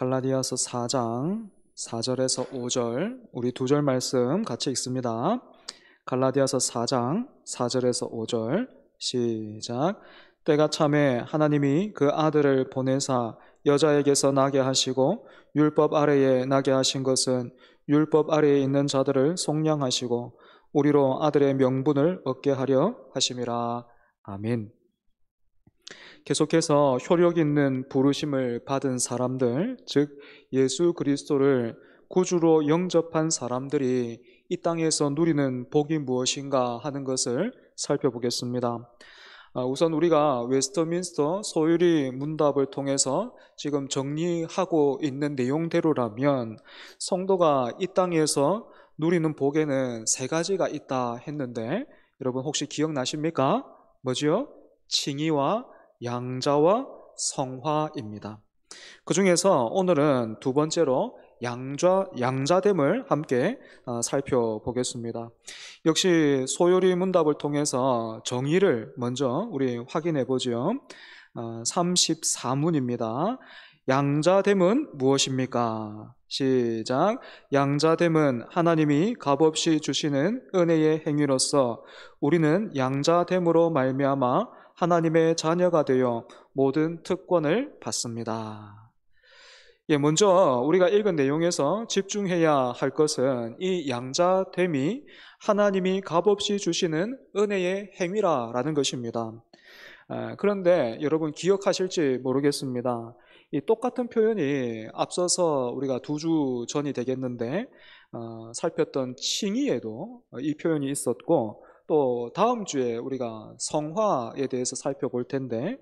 갈라디아서 4장 4절에서 5절 우리 두 절 말씀 같이 읽습니다. 갈라디아서 4장 4절에서 5절 시작. 때가 참에 하나님이 그 아들을 보내사 여자에게서 나게 하시고 율법 아래에 나게 하신 것은 율법 아래에 있는 자들을 속량하시고 우리로 아들의 명분을 얻게 하려 하심이라. 아멘. 계속해서 효력 있는 부르심을 받은 사람들, 즉 예수 그리스도를 구주로 영접한 사람들이 이 땅에서 누리는 복이 무엇인가 하는 것을 살펴보겠습니다. 우선 우리가 웨스트민스터 소유리 문답을 통해서 지금 정리하고 있는 내용대로라면 성도가 이 땅에서 누리는 복에는 세 가지가 있다 했는데 여러분 혹시 기억나십니까? 뭐지요? 칭의와 양자와 성화입니다. 그 중에서 오늘은 두 번째로 양자됨을 함께 살펴보겠습니다. 역시 소요리 문답을 통해서 정의를 먼저 우리 확인해 보죠. 34문입니다. 양자됨은 무엇입니까? 시작. 양자됨은 하나님이 값없이 주시는 은혜의 행위로서 우리는 양자됨으로 말미암아 하나님의 자녀가 되어 모든 특권을 받습니다. 먼저 우리가 읽은 내용에서 집중해야 할 것은 이 양자됨이 하나님이 값없이 주시는 은혜의 행위라는 것입니다. 그런데 여러분 기억하실지 모르겠습니다. 이 똑같은 표현이 앞서서 우리가 2주 전이 되겠는데 살폈던 칭의에도 이 표현이 있었고 또 다음 주에 우리가 성화에 대해서 살펴볼 텐데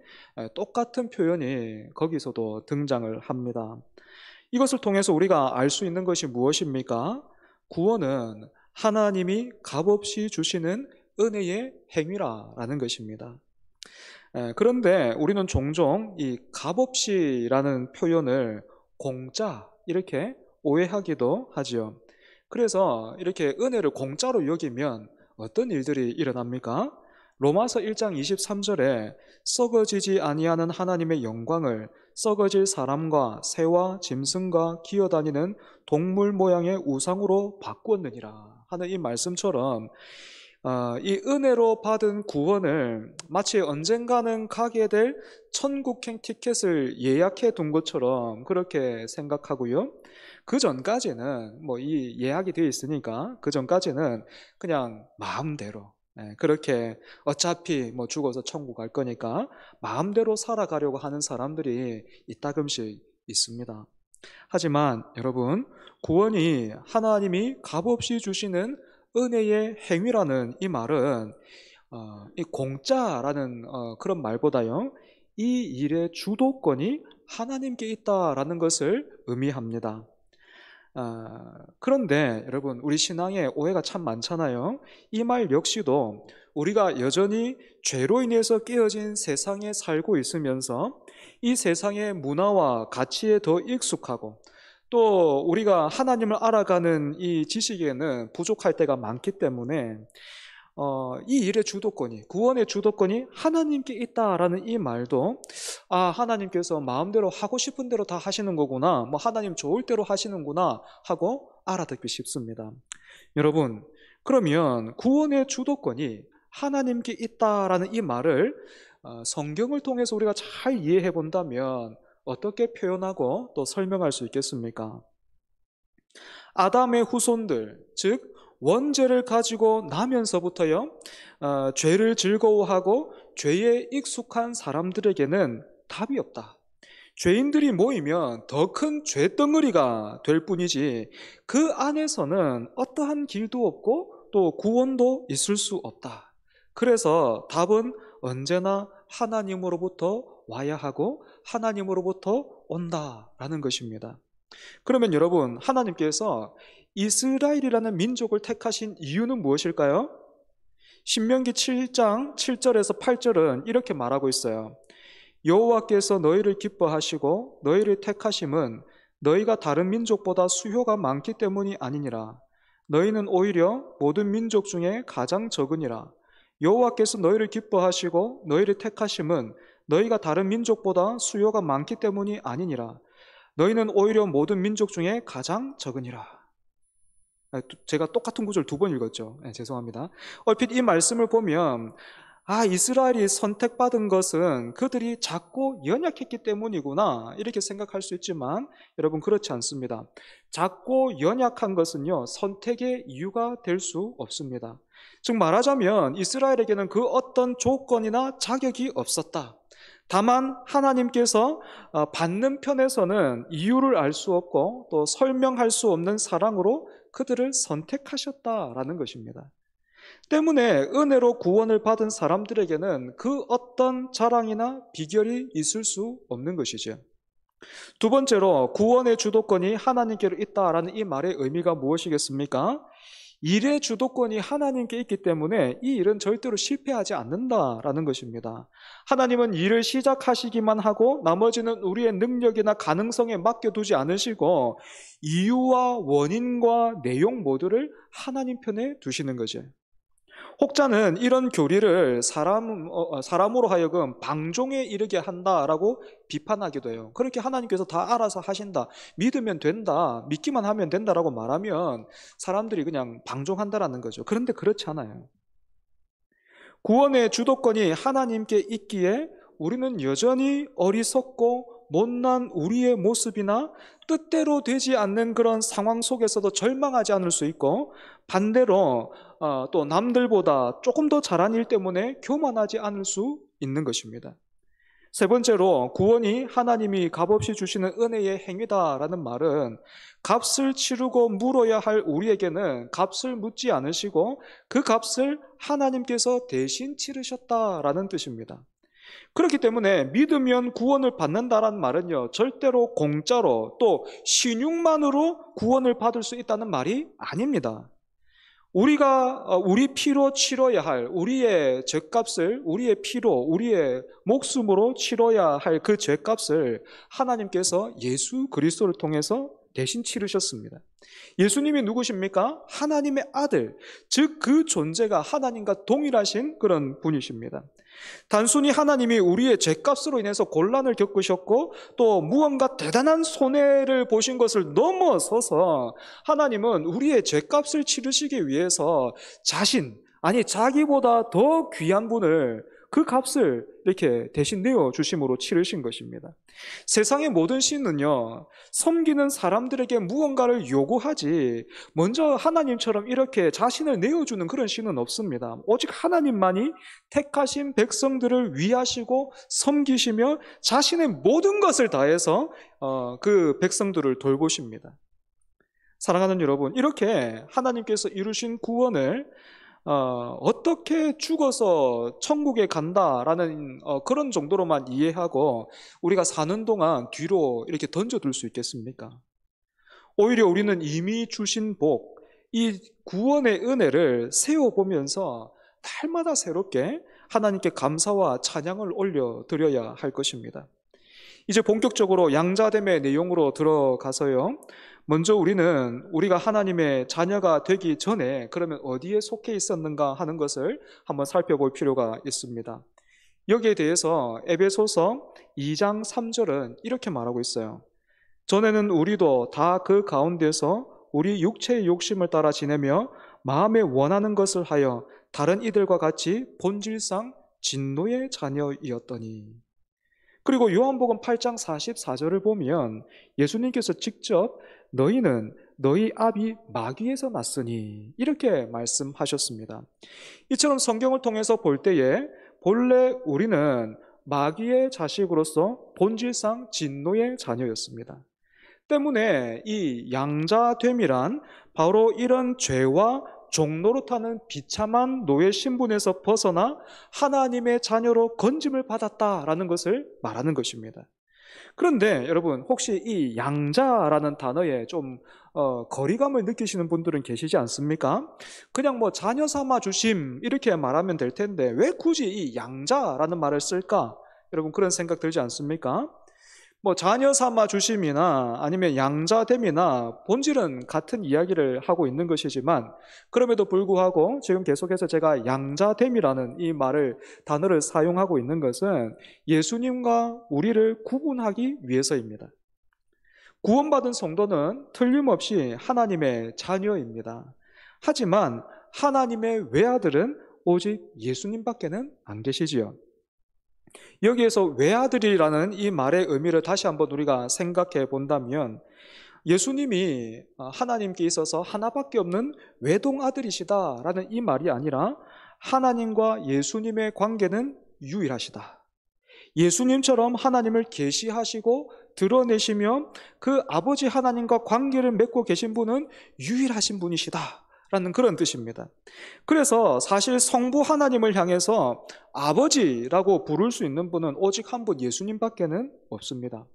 똑같은 표현이 거기서도 등장을 합니다. 이것을 통해서 우리가 알 수 있는 것이 무엇입니까? 구원은 하나님이 값없이 주시는 은혜의 행위라는 것입니다. 그런데 우리는 종종 이 값없이라는 표현을 공짜 이렇게 오해하기도 하지요. 그래서 이렇게 은혜를 공짜로 여기면 어떤 일들이 일어납니까? 로마서 1장 23절에 썩어지지 아니하는 하나님의 영광을 썩어질 사람과 새와 짐승과 기어다니는 동물 모양의 우상으로 바꾸었느니라 하는 이 말씀처럼 이 은혜로 받은 구원을 마치 언젠가는 가게 될 천국행 티켓을 예약해 둔 것처럼 그렇게 생각하고요. 그 전까지는 이 예약이 되어 있으니까 그 전까지는 그냥 마음대로 그렇게 어차피 죽어서 천국 갈 거니까 마음대로 살아가려고 하는 사람들이 이따금씩 있습니다. 하지만 여러분, 구원이 하나님이 값없이 주시는 은혜의 행위라는 이 말은 이 공짜라는 그런 말보다요, 이 일의 주도권이 하나님께 있다라는 것을 의미합니다. 그런데 여러분, 우리 신앙에 오해가 참 많잖아요. 이 말 역시도 우리가 여전히 죄로 인해서 깨어진 세상에 살고 있으면서 이 세상의 문화와 가치에 더 익숙하고 또 우리가 하나님을 알아가는 이 지식에는 부족할 때가 많기 때문에 이 일의 주도권이, 구원의 주도권이 하나님께 있다라는 이 말도 하나님께서 마음대로 하고 싶은 대로 다 하시는 거구나, 하나님 좋을 대로 하시는구나 하고 알아듣기 쉽습니다. 여러분, 그러면 구원의 주도권이 하나님께 있다라는 이 말을 성경을 통해서 우리가 잘 이해해 본다면 어떻게 표현하고 또 설명할 수 있겠습니까? 아담의 후손들, 즉 원죄를 가지고 나면서부터요, 죄를 즐거워하고 죄에 익숙한 사람들에게는 답이 없다. 죄인들이 모이면 더 큰 죄덩어리가 될 뿐이지 그 안에서는 어떠한 길도 없고 또 구원도 있을 수 없다. 그래서 답은 언제나 하나님으로부터 와야 하고 하나님으로부터 온다라는 것입니다. 그러면 여러분, 하나님께서 이스라엘이라는 민족을 택하신 이유는 무엇일까요? 신명기 7장 7절에서 8절은 이렇게 말하고 있어요. 여호와께서 너희를 기뻐하시고 너희를 택하심은 너희가 다른 민족보다 수효가 많기 때문이 아니니라. 너희는 오히려 모든 민족 중에 가장 적으니라. 여호와께서 너희를 기뻐하시고 너희를 택하심은 너희가 다른 민족보다 수요가 많기 때문이 아니니라. 너희는 오히려 모든 민족 중에 가장 적으니라. 제가 똑같은 구절 두 번 읽었죠. 죄송합니다. 얼핏 이 말씀을 보면 이스라엘이 선택받은 것은 그들이 작고 연약했기 때문이구나 이렇게 생각할 수 있지만 여러분 그렇지 않습니다. 작고 연약한 것은요 선택의 이유가 될 수 없습니다. 즉 말하자면 이스라엘에게는 그 어떤 조건이나 자격이 없었다. 다만 하나님께서 받는 편에서는 이유를 알 수 없고 또 설명할 수 없는 사랑으로 그들을 선택하셨다라는 것입니다. 때문에 은혜로 구원을 받은 사람들에게는 그 어떤 자랑이나 비결이 있을 수 없는 것이죠. 두 번째로 구원의 주도권이 하나님께로 있다라는 이 말의 의미가 무엇이겠습니까? 일의 주도권이 하나님께 있기 때문에 이 일은 절대로 실패하지 않는다라는 것입니다. 하나님은 일을 시작하시기만 하고 나머지는 우리의 능력이나 가능성에 맡겨두지 않으시고 이유와 원인과 내용 모두를 하나님 편에 두시는 거죠. 혹자는 이런 교리를 사람으로 하여금 방종에 이르게 한다라고 비판하기도 해요. 그렇게 하나님께서 다 알아서 하신다, 믿으면 된다, 믿기만 하면 된다라고 말하면 사람들이 그냥 방종한다라는 거죠. 그런데 그렇지 않아요. 구원의 주도권이 하나님께 있기에 우리는 여전히 어리석고 못난 우리의 모습이나 뜻대로 되지 않는 그런 상황 속에서도 절망하지 않을 수 있고, 반대로 또 남들보다 조금 더 잘한 일 때문에 교만하지 않을 수 있는 것입니다. 세 번째로 구원이 하나님이 값없이 주시는 은혜의 행위다라는 말은 값을 치르고 물어야 할 우리에게는 값을 묻지 않으시고 그 값을 하나님께서 대신 치르셨다라는 뜻입니다. 그렇기 때문에 믿으면 구원을 받는다라는 말은요 절대로 공짜로 또 신용만으로 구원을 받을 수 있다는 말이 아닙니다. 우리가 우리 피로 치러야 할 우리의 죄값을 우리의 피로 우리의 목숨으로 치러야 할 그 죄값을 하나님께서 예수 그리스도를 통해서 대신 치르셨습니다. 예수님이 누구십니까? 하나님의 아들, 즉 그 존재가 하나님과 동일하신 그런 분이십니다. 단순히 하나님이 우리의 죄값으로 인해서 곤란을 겪으셨고 또 무언가 대단한 손해를 보신 것을 넘어서서 하나님은 우리의 죄값을 치르시기 위해서 자기보다 더 귀한 분을 그 값을 이렇게 대신 내어주심으로 치르신 것입니다. 세상의 모든 신은요 섬기는 사람들에게 무언가를 요구하지 먼저 하나님처럼 이렇게 자신을 내어주는 그런 신은 없습니다. 오직 하나님만이 택하신 백성들을 위하시고 섬기시며 자신의 모든 것을 다해서 그 백성들을 돌보십니다. 사랑하는 여러분, 이렇게 하나님께서 이루신 구원을 어떻게 죽어서 천국에 간다라는 그런 정도로만 이해하고 우리가 사는 동안 뒤로 이렇게 던져둘 수 있겠습니까? 오히려 우리는 이미 주신 복, 이 구원의 은혜를 세워보면서 날마다 새롭게 하나님께 감사와 찬양을 올려드려야 할 것입니다. 이제 본격적으로 양자됨의 내용으로 들어가서요, 먼저 우리가 하나님의 자녀가 되기 전에 그러면 어디에 속해 있었는가 하는 것을 한번 살펴볼 필요가 있습니다. 여기에 대해서 에베소서 2장 3절은 이렇게 말하고 있어요. 전에는 우리도 다 그 가운데서 우리 육체의 욕심을 따라 지내며 마음에 원하는 것을 하여 다른 이들과 같이 본질상 진노의 자녀이었더니. 그리고 요한복음 8장 44절을 보면 예수님께서 직접 너희는 너희 아비 마귀에서 났으니 이렇게 말씀하셨습니다. 이처럼 성경을 통해서 볼 때에 본래 우리는 마귀의 자식으로서 본질상 진노의 자녀였습니다. 때문에 이 양자됨이란 바로 이런 죄와 종노릇하는 비참한 노예 신분에서 벗어나 하나님의 자녀로 건짐을 받았다라는 것을 말하는 것입니다. 그런데 여러분, 혹시 이 양자라는 단어에 좀 거리감을 느끼시는 분들은 계시지 않습니까? 그냥 자녀 삼아 주심 이렇게 말하면 될 텐데 왜 굳이 이 양자라는 말을 쓸까? 여러분, 그런 생각 들지 않습니까? 자녀 삼아 주심이나 아니면 양자됨이나 본질은 같은 이야기를 하고 있는 것이지만 그럼에도 불구하고 지금 계속해서 제가 양자됨이라는 이 단어를 사용하고 있는 것은 예수님과 우리를 구분하기 위해서입니다. 구원받은 성도는 틀림없이 하나님의 자녀입니다. 하지만 하나님의 외아들은 오직 예수님밖에는 안 계시지요. 여기에서 외아들이라는 이 말의 의미를 다시 한번 우리가 생각해 본다면, 예수님이 하나님께 있어서 하나밖에 없는 외동아들이시다라는 이 말이 아니라, 하나님과 예수님의 관계는 유일하시다. 예수님처럼 하나님을 계시하시고 드러내시며 그 아버지 하나님과 관계를 맺고 계신 분은 유일하신 분이시다 라는 그런 뜻입니다. 그래서 사실 성부 하나님을 향해서 아버지라고 부를 수 있는 분은 오직 한 분, 예수님밖에는 없습니다.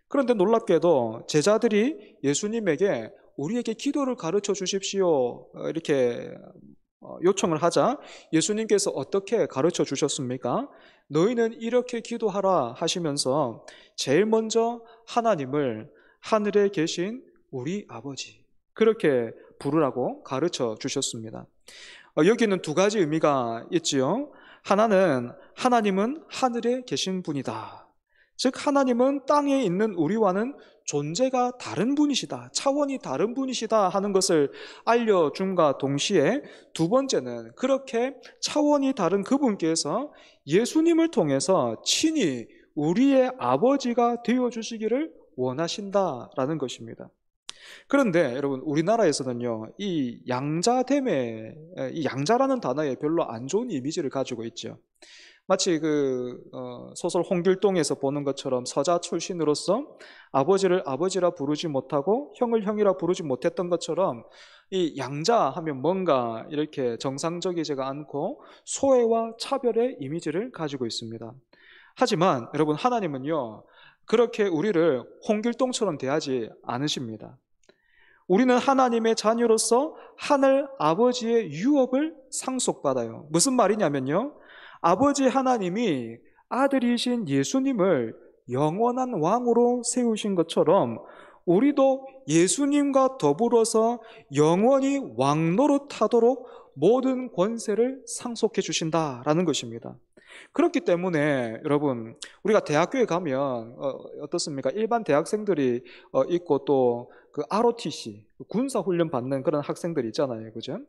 그런데 놀랍게도 제자들이 예수님에게 우리에게 기도를 가르쳐 주십시오 이렇게 요청을 하자, 예수님께서 어떻게 가르쳐 주셨습니까? 너희는 이렇게 기도하라 하시면서 제일 먼저 하나님을 하늘에 계신 우리 아버지, 그렇게 부르라고 가르쳐 주셨습니다. 여기는 두 가지 의미가 있지요. 하나는 하나님은 하늘에 계신 분이다. 즉 하나님은 땅에 있는 우리와는 존재가 다른 분이시다, 차원이 다른 분이시다 하는 것을 알려줌과 동시에, 두 번째는 그렇게 차원이 다른 그분께서 예수님을 통해서 친히 우리의 아버지가 되어주시기를 원하신다라는 것입니다. 그런데 여러분, 우리나라에서는요, 이 양자됨에, 이 양자라는 단어에 별로 안 좋은 이미지를 가지고 있죠. 마치 소설 홍길동에서 보는 것처럼 서자 출신으로서 아버지를 아버지라 부르지 못하고 형을 형이라 부르지 못했던 것처럼, 이 양자 하면 뭔가 이렇게 정상적이지가 않고 소외와 차별의 이미지를 가지고 있습니다. 하지만 여러분, 하나님은요, 그렇게 우리를 홍길동처럼 대하지 않으십니다. 우리는 하나님의 자녀로서 하늘 아버지의 유업을 상속받아요. 무슨 말이냐면요, 아버지 하나님이 아들이신 예수님을 영원한 왕으로 세우신 것처럼 우리도 예수님과 더불어서 영원히 왕노릇하도록 모든 권세를 상속해 주신다라는 것입니다. 그렇기 때문에 여러분, 우리가 대학교에 가면 어떻습니까? 일반 대학생들이 있고 또 그 ROTC, 군사 훈련 받는 그런 학생들이 있잖아요, 그죠?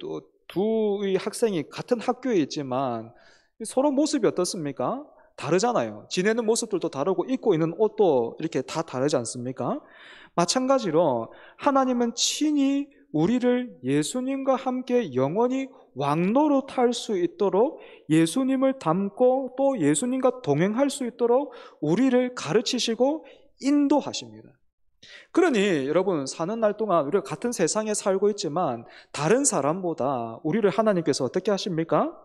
또 두의 학생이 같은 학교에 있지만 서로 모습이 어떻습니까? 다르잖아요. 지내는 모습들도 다르고 입고 있는 옷도 이렇게 다 다르지 않습니까? 마찬가지로 하나님은 친히 우리를 예수님과 함께 영원히 왕노릇할 수 있도록, 예수님을 닮고 또 예수님과 동행할 수 있도록 우리를 가르치시고 인도하십니다. 그러니 여러분, 사는 날 동안 우리가 같은 세상에 살고 있지만 다른 사람보다 우리를 하나님께서 어떻게 하십니까?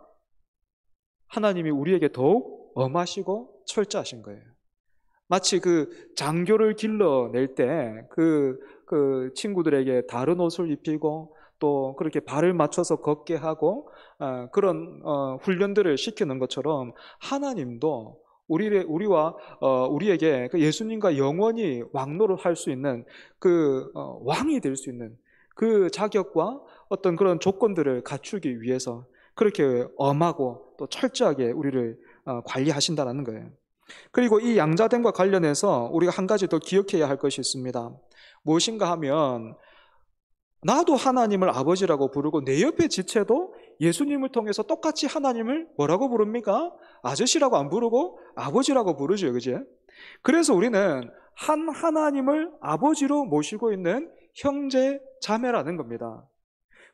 하나님이 우리에게 더욱 엄하시고 철저하신 거예요. 마치 그 장교를 길러낼 때 그 친구들에게 다른 옷을 입히고 또 그렇게 발을 맞춰서 걷게 하고 그런 훈련들을 시키는 것처럼, 하나님도 우리에게 그 예수님과 영원히 왕노릇할 수 있는 그 왕이 될 수 있는 그 자격과 어떤 그런 조건들을 갖추기 위해서 그렇게 엄하고 또 철저하게 우리를 관리하신다는 거예요. 그리고 이 양자됨과 관련해서 우리가 한 가지 더 기억해야 할 것이 있습니다. 무엇인가 하면, 나도 하나님을 아버지라고 부르고 내 옆에 지체도 예수님을 통해서 똑같이 하나님을 뭐라고 부릅니까? 아저씨라고 안 부르고 아버지라고 부르죠, 그죠? 그래서 우리는 한 하나님을 아버지로 모시고 있는 형제 자매라는 겁니다.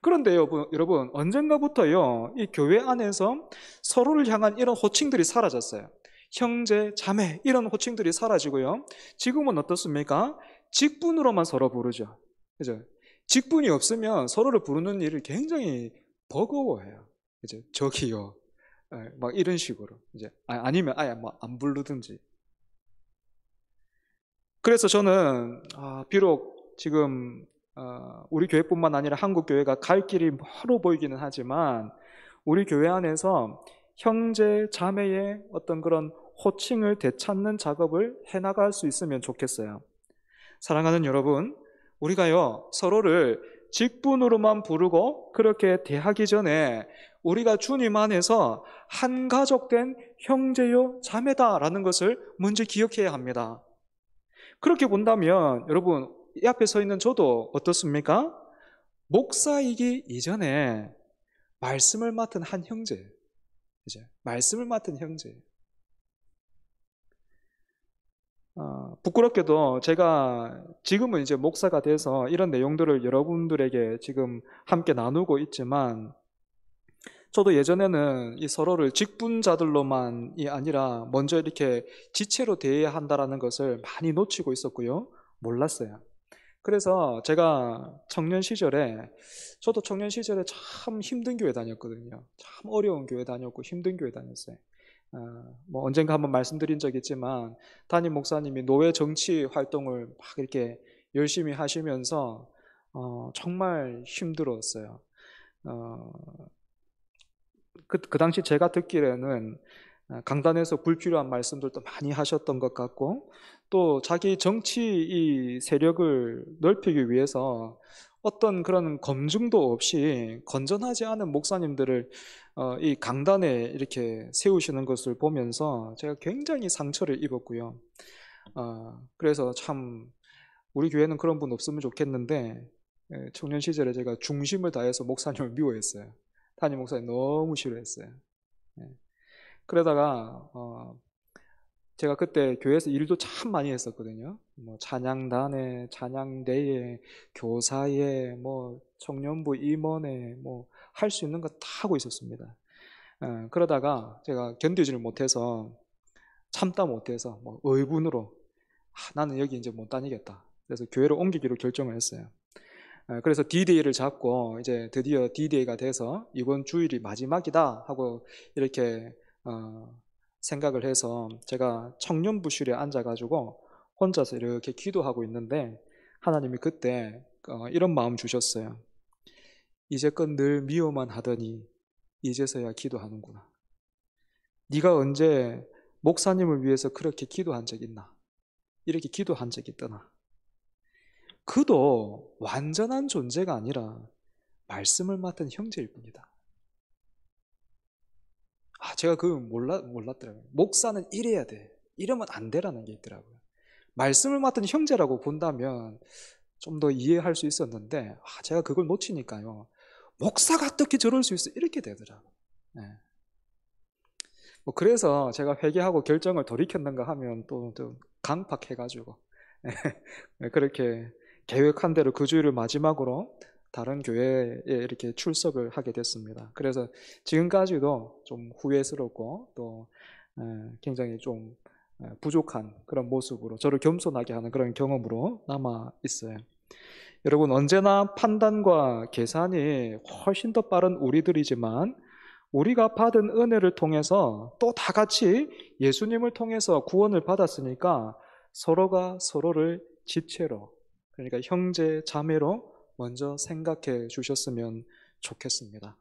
그런데 여러분, 언젠가부터요, 이 교회 안에서 서로를 향한 이런 호칭들이 사라졌어요. 형제, 자매, 이런 호칭들이 사라지고요, 지금은 어떻습니까? 직분으로만 서로 부르죠, 그죠? 직분이 없으면 서로를 부르는 일을 굉장히 버거워해요, 그죠? 저기요, 막 이런 식으로, 이제 아니면 아예 뭐 안 부르든지. 그래서 저는 비록 지금 우리 교회뿐만 아니라 한국 교회가 갈 길이 멀어 보이기는 하지만, 우리 교회 안에서 형제 자매의 어떤 그런 호칭을 되찾는 작업을 해나갈 수 있으면 좋겠어요. 사랑하는 여러분, 우리가요, 서로를 직분으로만 부르고 그렇게 대하기 전에 우리가 주님 안에서 한 가족된 형제요 자매다라는 것을 먼저 기억해야 합니다. 그렇게 본다면 여러분, 이 앞에 서 있는 저도 어떻습니까? 목사이기 이전에 말씀을 맡은 한 형제, 이제 말씀을 맡은 형제. 부끄럽게도 제가 지금은 이제 목사가 돼서 이런 내용들을 여러분들에게 지금 함께 나누고 있지만, 저도 예전에는 이 서로를 직분자들로만이 아니라 먼저 이렇게 지체로 대해야 한다라는 것을 많이 놓치고 있었고요. 몰랐어요. 그래서 제가 저도 청년 시절에 참 힘든 교회 다녔거든요. 참 어려운 교회 다녔고 힘든 교회 다녔어요. 뭐 언젠가 한번 말씀드린 적 있지만, 담임 목사님이 노회 정치 활동을 막 이렇게 열심히 하시면서 정말 힘들었어요. 어, 그 당시 제가 듣기에는 강단에서 불필요한 말씀들도 많이 하셨던 것 같고, 또 자기 정치 이 세력을 넓히기 위해서 어떤 그런 검증도 없이 건전하지 않은 목사님들을 이 강단에 이렇게 세우시는 것을 보면서 제가 굉장히 상처를 입었고요. 그래서 참 우리 교회는 그런 분 없으면 좋겠는데, 청년 시절에 제가 중심을 다해서 목사님을 미워했어요. 담임 목사님 너무 싫어했어요. 예. 그러다가 제가 그때 교회에서 일도 참 많이 했었거든요. 뭐 찬양단에, 찬양대에, 교사에, 뭐 청년부 임원에, 뭐 할 수 있는 거 다 하고 있었습니다. 그러다가 제가 견디지를 못해서, 참다 못해서 뭐 의분으로 나는 여기 이제 못 다니겠다. 그래서 교회를 옮기기로 결정을 했어요. 그래서 D-Day를 잡고 이제 드디어 D-Day가 돼서 이번 주일이 마지막이다 하고 이렇게 생각을 해서 제가 청년부실에 앉아가지고 혼자서 이렇게 기도하고 있는데, 하나님이 그때 이런 마음 주셨어요. 이제껏 늘 미워만 하더니 이제서야 기도하는구나. 네가 언제 목사님을 위해서 그렇게 기도한 적 있나? 이렇게 기도한 적이 있더나? 그도 완전한 존재가 아니라 말씀을 맡은 형제일 뿐이다. 제가 그걸 몰랐더라고요. 목사는 이래야 돼. 이러면 안 되라는 게 있더라고요. 말씀을 맡은 형제라고 본다면 좀 더 이해할 수 있었는데, 제가 그걸 놓치니까요. 목사가 어떻게 저럴 수 있어? 이렇게 되더라고요. 네. 뭐 그래서 제가 회개하고 결정을 돌이켰는가 하면 또 강팍해가지고 그렇게 계획한 대로 그 주일을 마지막으로 다른 교회에 이렇게 출석을 하게 됐습니다. 그래서 지금까지도 좀 후회스럽고 또 굉장히 좀 부족한 그런 모습으로 저를 겸손하게 하는 그런 경험으로 남아 있어요. 여러분, 언제나 판단과 계산이 훨씬 더 빠른 우리들이지만, 우리가 받은 은혜를 통해서 또 다 같이 예수님을 통해서 구원을 받았으니까 서로가 서로를 지체로, 그러니까 형제 자매로 먼저 생각해 주셨으면 좋겠습니다.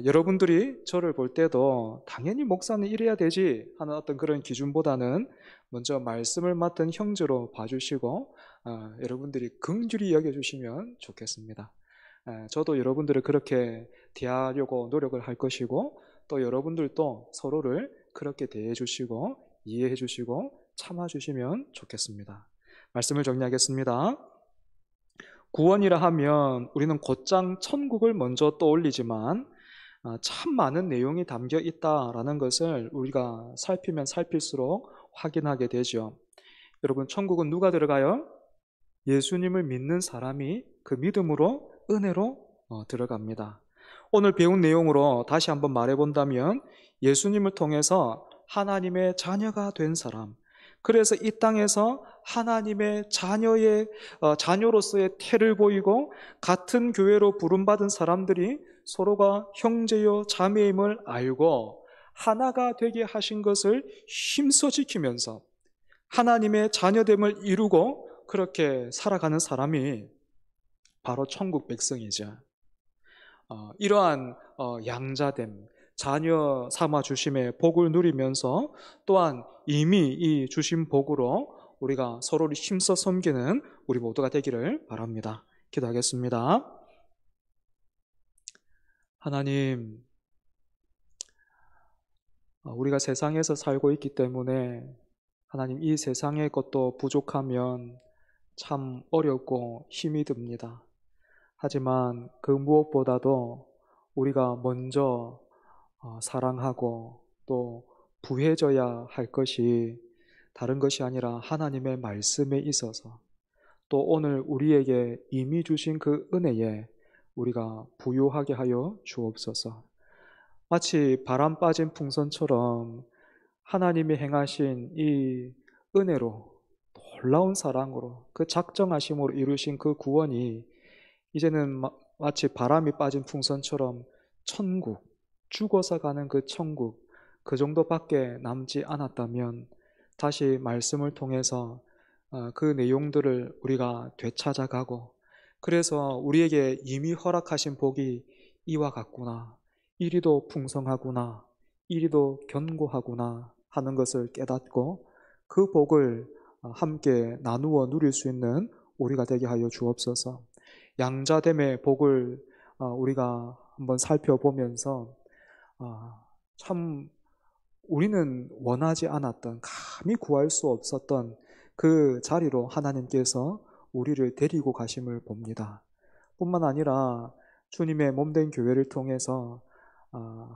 여러분들이 저를 볼 때도 당연히 목사는 이래야 되지 하는 어떤 그런 기준보다는 먼저 말씀을 맡은 형제로 봐주시고 여러분들이 긍휼히 여겨주시면 좋겠습니다. 저도 여러분들을 그렇게 대하려고 노력을 할 것이고, 또 여러분들도 서로를 그렇게 대해 주시고 이해해 주시고 참아 주시면 좋겠습니다. 말씀을 정리하겠습니다. 구원이라 하면 우리는 곧장 천국을 먼저 떠올리지만, 참 많은 내용이 담겨 있다라는 것을 우리가 살피면 살필수록 확인하게 되죠. 여러분, 천국은 누가 들어가요? 예수님을 믿는 사람이 그 믿음으로, 은혜로 들어갑니다. 오늘 배운 내용으로 다시 한번 말해본다면, 예수님을 통해서 하나님의 자녀가 된 사람, 그래서 이 땅에서 하나님의 자녀로서의 태를 보이고 같은 교회로 부름받은 사람들이 서로가 형제요 자매임을 알고 하나가 되게 하신 것을 힘써 지키면서 하나님의 자녀됨을 이루고 그렇게 살아가는 사람이 바로 천국 백성이죠. 이러한 양자됨, 자녀 삼아 주심의 복을 누리면서 또한 이미 이 주신 복으로 우리가 서로를 힘써 섬기는 우리 모두가 되기를 바랍니다. 기도하겠습니다. 하나님, 우리가 세상에서 살고 있기 때문에 하나님, 이 세상의 것도 부족하면 참 어렵고 힘이 듭니다. 하지만 그 무엇보다도 우리가 먼저 사랑하고 또 부해져야 할 것이 다른 것이 아니라 하나님의 말씀에 있어서, 또 오늘 우리에게 이미 주신 그 은혜에 우리가 부요하게 하여 주옵소서. 마치 바람 빠진 풍선처럼 하나님이 행하신 이 은혜로, 놀라운 사랑으로, 그 작정하심으로 이루신 그 구원이 이제는 마치 바람이 빠진 풍선처럼 천국, 죽어서 가는 그 천국, 그 정도밖에 남지 않았다면 다시 말씀을 통해서 그 내용들을 우리가 되찾아가고, 그래서 우리에게 이미 허락하신 복이 이와 같구나, 이리도 풍성하구나, 이리도 견고하구나 하는 것을 깨닫고 그 복을 함께 나누어 누릴 수 있는 우리가 되게 하여 주옵소서. 양자됨의 복을 우리가 한번 살펴보면서 참 우리는 원하지 않았던, 감히 구할 수 없었던 그 자리로 하나님께서 우리를 데리고 가심을 봅니다. 뿐만 아니라 주님의 몸된 교회를 통해서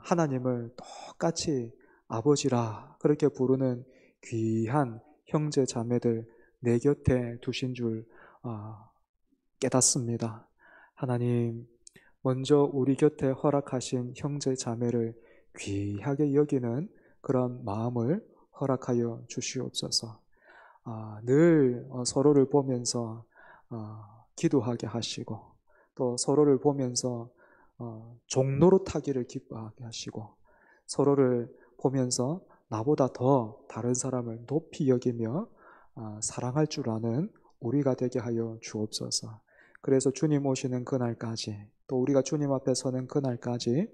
하나님을 똑같이 아버지라 그렇게 부르는 귀한 형제 자매들 내 곁에 두신 줄 깨닫습니다. 하나님, 먼저 우리 곁에 허락하신 형제 자매를 귀하게 여기는 그런 마음을 허락하여 주시옵소서. 늘 서로를 보면서 기도하게 하시고, 또 서로를 보면서 종로로 타기를 기뻐하게 하시고, 서로를 보면서 나보다 더 다른 사람을 높이 여기며 사랑할 줄 아는 우리가 되게 하여 주옵소서. 그래서 주님 오시는 그날까지, 또 우리가 주님 앞에 서는 그날까지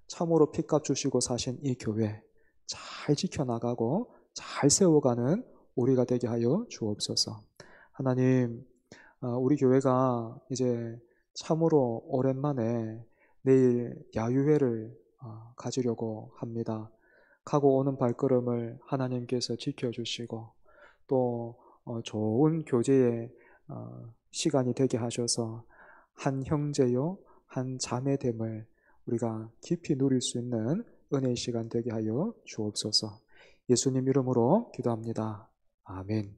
참으로 피값 주시고 사신 이 교회 잘 지켜나가고 잘 세워가는 우리가 되게 하여 주옵소서. 하나님, 우리 교회가 이제 참으로 오랜만에 내일 야유회를 가지려고 합니다. 가고 오는 발걸음을 하나님께서 지켜주시고, 또 좋은 교제의 시간이 되게 하셔서 한 형제요 한 자매됨을 우리가 깊이 누릴 수 있는 은혜의 시간 되게 하여 주옵소서. 예수님 이름으로 기도합니다. 아멘.